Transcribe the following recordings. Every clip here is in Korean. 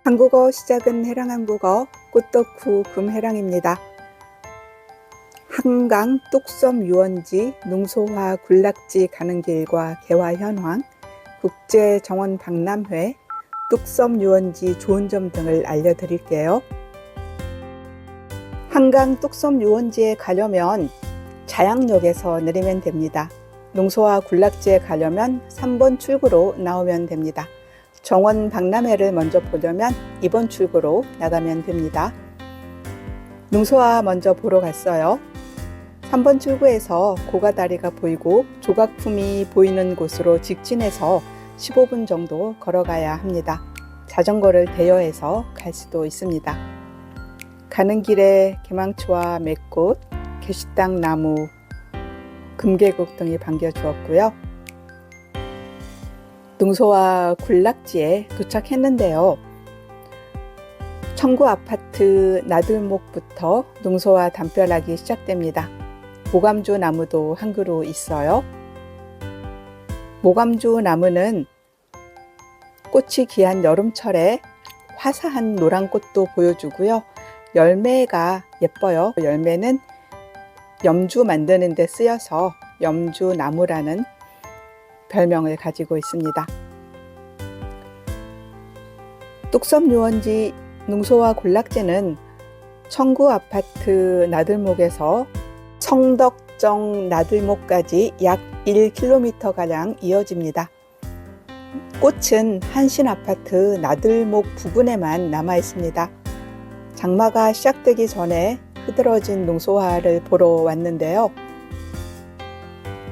한국어 시작은 해랑한국어 꽃덕후 금해랑입니다. 한강 뚝섬 유원지 농소화 군락지 가는 길과 개화 현황, 국제 정원 박람회, 뚝섬 유원지 좋은 점 등을 알려드릴게요. 한강 뚝섬 유원지에 가려면 자양역에서 내리면 됩니다. 농소화 군락지에 가려면 3번 출구로 나오면 됩니다. 정원 박람회를 먼저 보려면 2번 출구로 나가면 됩니다. 농소화 먼저 보러 갔어요. 3번 출구에서 고가다리가 보이고 조각품이 보이는 곳으로 직진해서 15분 정도 걸어가야 합니다. 자전거를 대여해서 갈 수도 있습니다. 가는 길에 개망초와 맥꽃, 개시당 나무, 금계국 등이 반겨주었고요. 농소화 군락지에 도착했는데요. 청구 아파트 나들목부터 농소화 담벼락이 시작됩니다. 모감주 나무도 한 그루 있어요. 모감주 나무는 꽃이 귀한 여름철에 화사한 노란 꽃도 보여주고요. 열매가 예뻐요. 열매는 염주 만드는 데 쓰여서 염주나무라는 별명을 가지고 있습니다. 뚝섬 유원지 농소화 군락지는 청구 아파트 나들목에서 성덕정 나들목까지 약 1km가량 이어집니다. 꽃은 한신 아파트 나들목 부근에만 남아 있습니다. 장마가 시작되기 전에 흐드러진 농소화를 보러 왔는데요.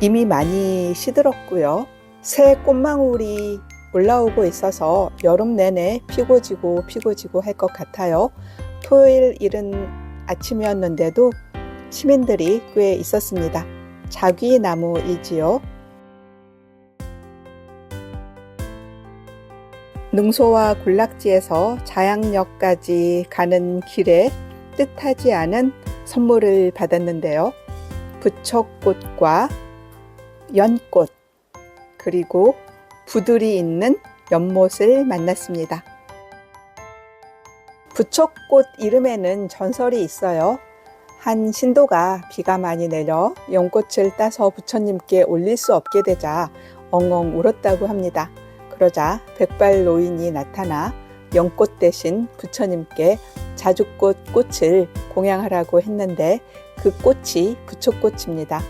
이미 많이 시들었고요. 새 꽃망울이 올라오고 있어서 여름 내내 피고 지고 할 것 같아요. 토요일 이른 아침이었는데도 시민들이 꽤 있었습니다. 자귀나무이지요. 농소화 군락지에서 자양역까지 가는 길에 뜻하지 않은 선물을 받았는데요. 부척꽃과 연꽃, 그리고 부들이 있는 연못을 만났습니다. 부척꽃 이름에는 전설이 있어요. 한 신도가 비가 많이 내려 연꽃을 따서 부처님께 올릴 수 없게 되자 엉엉 울었다고 합니다. 그러자 백발 노인이 나타나 연꽃 대신 부처님께 자주꽃 꽃을 공양하라고 했는데 그 꽃이 부척꽃입니다.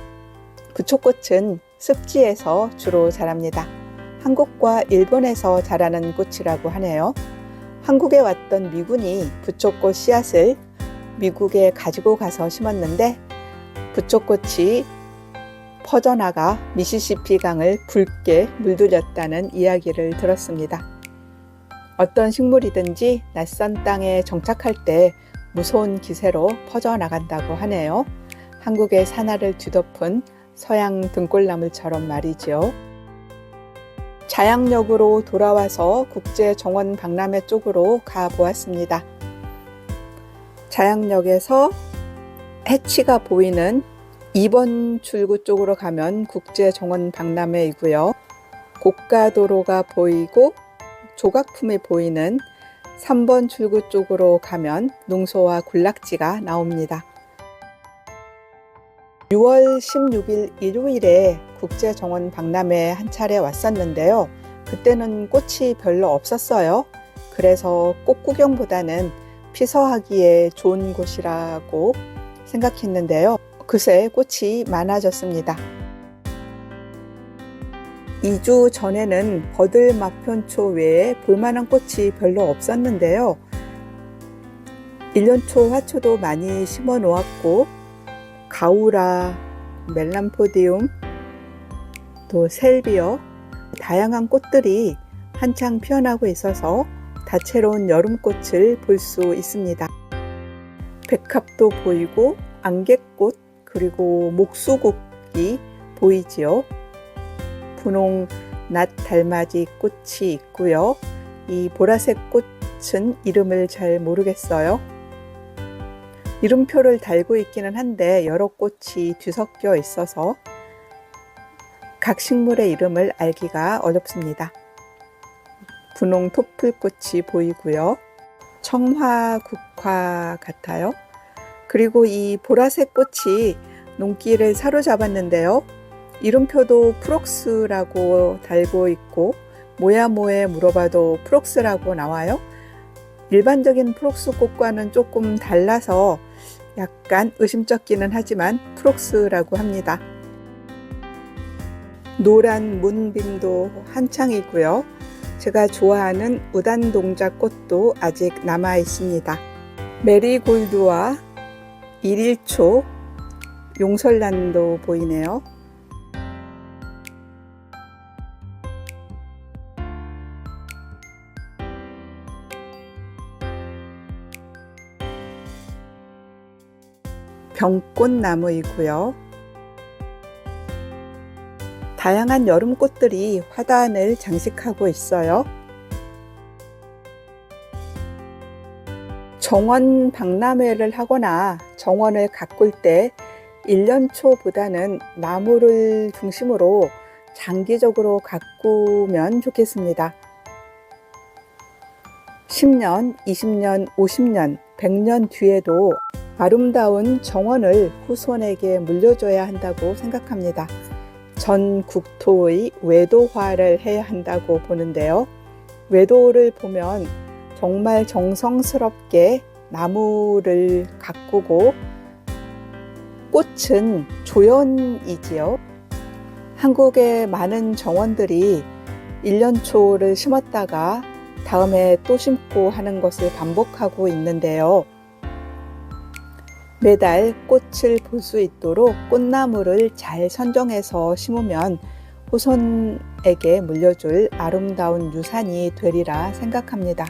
부척꽃은 습지에서 주로 자랍니다. 한국과 일본에서 자라는 꽃이라고 하네요. 한국에 왔던 미군이 부척꽃 씨앗을 미국에 가지고 가서 심었는데 부척꽃이 퍼져나가 미시시피 강을 붉게 물들였다는 이야기를 들었습니다. 어떤 식물이든지 낯선 땅에 정착할 때 무서운 기세로 퍼져나간다고 하네요. 한국의 산하를 뒤덮은 서양 등골나물처럼 말이죠. 자양역으로 돌아와서 국제 정원 박람회 쪽으로 가 보았습니다. 자양역에서 해치가 보이는 2번 출구 쪽으로 가면 국제 정원 박람회이고요. 고가도로가 보이고 조각품이 보이는 3번 출구 쪽으로 가면 농소화 군락지가 나옵니다. 6월 16일 일요일에 국제정원 박람회에 한 차례 왔었는데요. 그때는 꽃이 별로 없었어요. 그래서 꽃 구경보다는 피서하기에 좋은 곳이라고 생각했는데요. 그새 꽃이 많아졌습니다. 2주 전에는 버들마편초 외에 볼만한 꽃이 별로 없었는데요. 1년초 화초도 많이 심어 놓았고 가우라, 멜란포디움, 또 셀비어, 다양한 꽃들이 한창 피어나고 있어서 다채로운 여름꽃을 볼 수 있습니다. 백합도 보이고 안개꽃 그리고 목수국이 보이지요. 분홍 낫달맞이 꽃이 있고요. 이 보라색 꽃은 이름을 잘 모르겠어요. 이름표를 달고 있기는 한데 여러 꽃이 뒤섞여 있어서 각 식물의 이름을 알기가 어렵습니다. 분홍 토플꽃이 보이고요. 청화, 국화 같아요. 그리고 이 보라색 꽃이 눈길을 사로잡았는데요. 이름표도 프록스라고 달고 있고 모야모에 물어봐도 프록스라고 나와요. 일반적인 프록스 꽃과는 조금 달라서 약간 의심쩍기는 하지만 프록스라고 합니다. 노란 문빔도 한창이고요. 제가 좋아하는 우단동자 꽃도 아직 남아 있습니다. 메리골드와 일일초, 용설란도 보이네요. 병꽃나무이고요. 다양한 여름꽃들이 화단을 장식하고 있어요. 정원 박람회를 하거나 정원을 가꿀 때 1년초보다는 나무를 중심으로 장기적으로 가꾸면 좋겠습니다. 10년, 20년, 50년, 100년 뒤에도 아름다운 정원을 후손에게 물려줘야 한다고 생각합니다. 전 국토의 외도화를 해야 한다고 보는데요. 외도를 보면 정말 정성스럽게 나무를 가꾸고 꽃은 조연이지요. 한국의 많은 정원들이 1년초를 심었다가 다음에 또 심고 하는 것을 반복하고 있는데요. 매달 꽃을 볼 수 있도록 꽃나무를 잘 선정해서 심으면 후손에게 물려줄 아름다운 유산이 되리라 생각합니다.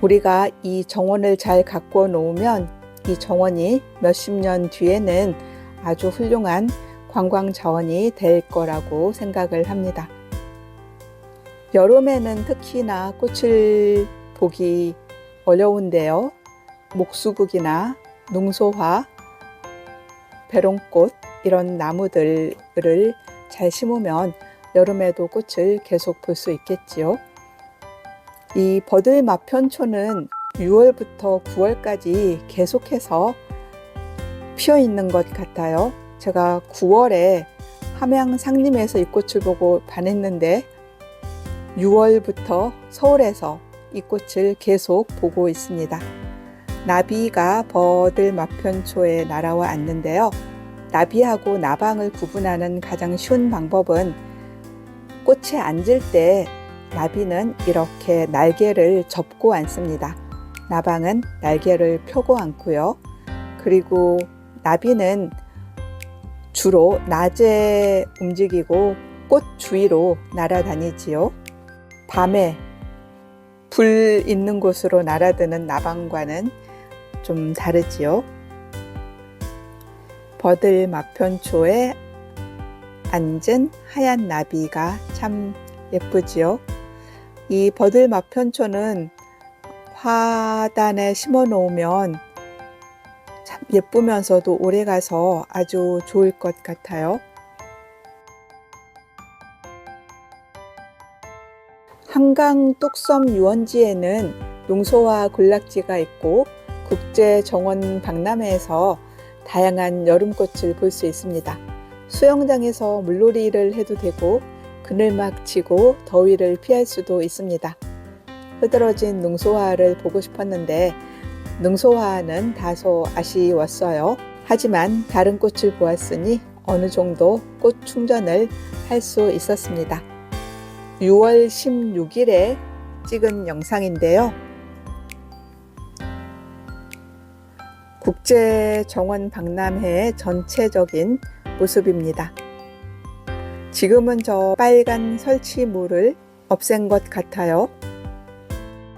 우리가 이 정원을 잘 가꾸어 놓으면 이 정원이 몇십 년 뒤에는 아주 훌륭한 관광 자원이 될 거라고 생각을 합니다. 여름에는 특히나 꽃을 보기 어려운데요. 목수국이나 능소화, 배롱꽃 이런 나무들을 잘 심으면 여름에도 꽃을 계속 볼 수 있겠지요. 이 버들마편초는 6월부터 9월까지 계속해서 피어 있는 것 같아요. 제가 9월에 함양 상림에서 이 꽃을 보고 반했는데 6월부터 서울에서 이 꽃을 계속 보고 있습니다. 나비가 버들마편초에 날아와 앉는데요. 나비하고 나방을 구분하는 가장 쉬운 방법은 꽃에 앉을 때 나비는 이렇게 날개를 접고 앉습니다. 나방은 날개를 펴고 앉고요. 그리고 나비는 주로 낮에 움직이고 꽃 주위로 날아다니지요. 밤에 불 있는 곳으로 날아드는 나방과는 좀 다르지요. 버들마편초에 앉은 하얀 나비가 참 예쁘지요. 이 버들마편초는 화단에 심어 놓으면 참 예쁘면서도 오래가서 아주 좋을 것 같아요. 한강 뚝섬 유원지에는 농소와 군락지가 있고 국제정원 박람회에서 다양한 여름꽃을 볼 수 있습니다. 수영장에서 물놀이를 해도 되고 그늘막 치고 더위를 피할 수도 있습니다. 흐드러진 능소화를 보고 싶었는데 능소화는 다소 아쉬웠어요. 하지만 다른 꽃을 보았으니 어느 정도 꽃 충전을 할 수 있었습니다. 6월 16일에 찍은 영상인데요. 국제정원 박람회의 전체적인 모습입니다. 지금은 저 빨간 설치물을 없앤 것 같아요.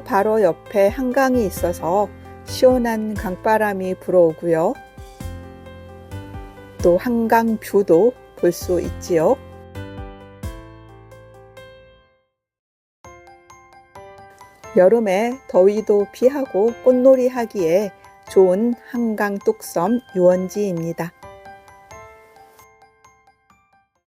바로 옆에 한강이 있어서 시원한 강바람이 불어오고요. 또 한강 뷰도 볼 수 있지요. 여름에 더위도 피하고 꽃놀이 하기에 좋은 한강 뚝섬 유원지입니다.